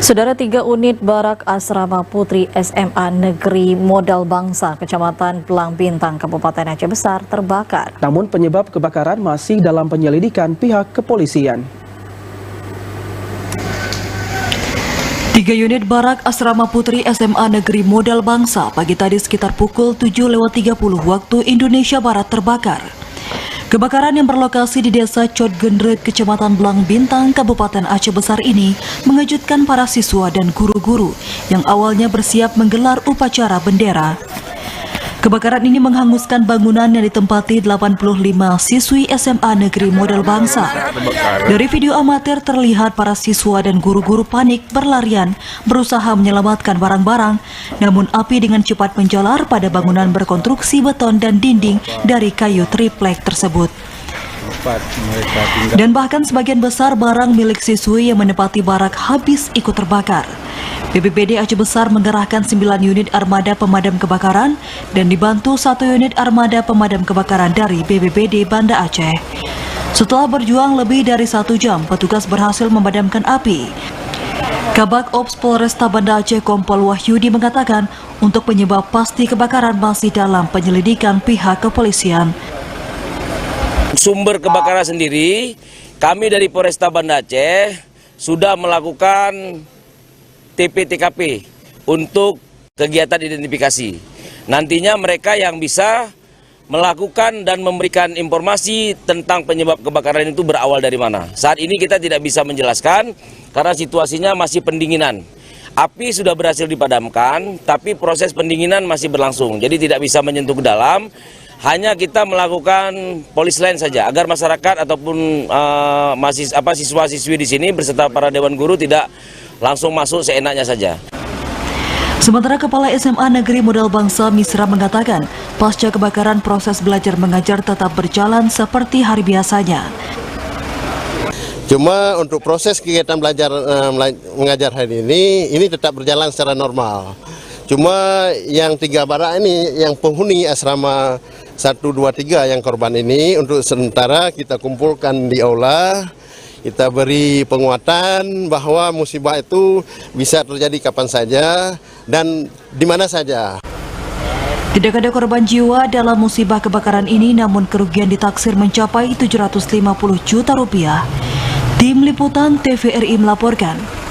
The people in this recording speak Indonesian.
Saudara, 3 unit barak asrama putri SMA Negeri Modal Bangsa, Kecamatan Belang Bintang, Kabupaten Aceh Besar terbakar. Namun penyebab kebakaran masih dalam penyelidikan pihak kepolisian. 3 unit barak asrama putri SMA Negeri Modal Bangsa pagi tadi sekitar pukul 7.30 waktu Indonesia Barat terbakar. Kebakaran yang berlokasi di Desa Cot Gendret, Kecamatan Belang Bintang, Kabupaten Aceh Besar ini mengejutkan para siswa dan guru-guru yang awalnya bersiap menggelar upacara bendera. Kebakaran ini menghanguskan bangunan yang ditempati 85 siswi SMA Negeri Modal Bangsa. Dari video amatir terlihat para siswa dan guru-guru panik berlarian berusaha menyelamatkan barang-barang, namun api dengan cepat menjalar pada bangunan berkonstruksi beton dan dinding dari kayu triplek tersebut. Dan bahkan sebagian besar barang milik siswi yang menempati barak habis ikut terbakar. BPBD Aceh Besar mengerahkan 9 unit armada pemadam kebakaran dan dibantu 1 unit armada pemadam kebakaran dari BPBD Banda Aceh. Setelah berjuang lebih dari 1 jam, petugas berhasil memadamkan api. Kabak Ops Polresta Banda Aceh Kompol Wahyudi mengatakan untuk penyebab pasti kebakaran masih dalam penyelidikan pihak kepolisian. Sumber kebakaran sendiri, kami dari Polresta Banda Aceh sudah melakukan TP-TKP untuk kegiatan identifikasi. Nantinya mereka yang bisa melakukan dan memberikan informasi tentang penyebab kebakaran itu berawal dari mana. Saat ini kita tidak bisa menjelaskan karena situasinya masih pendinginan. Api sudah berhasil dipadamkan, tapi proses pendinginan masih berlangsung. Jadi tidak bisa menyentuh ke dalam. Hanya kita melakukan polis lain saja agar masyarakat ataupun siswa-siswi di sini beserta para dewan guru tidak langsung masuk seenaknya saja. Sementara Kepala SMA Negeri Modal Bangsa Misra mengatakan, pasca kebakaran proses belajar mengajar tetap berjalan seperti hari biasanya. Cuma untuk proses kegiatan belajar mengajar hari ini tetap berjalan secara normal. Cuma yang 3 barak ini, yang penghuni asrama 1, 2, 3 yang korban ini, untuk sementara kita kumpulkan di aula. Kita beri penguatan bahwa musibah itu bisa terjadi kapan saja dan di mana saja. Tidak ada korban jiwa dalam musibah kebakaran ini, namun kerugian ditaksir mencapai 750 juta rupiah. Tim Liputan TVRI melaporkan.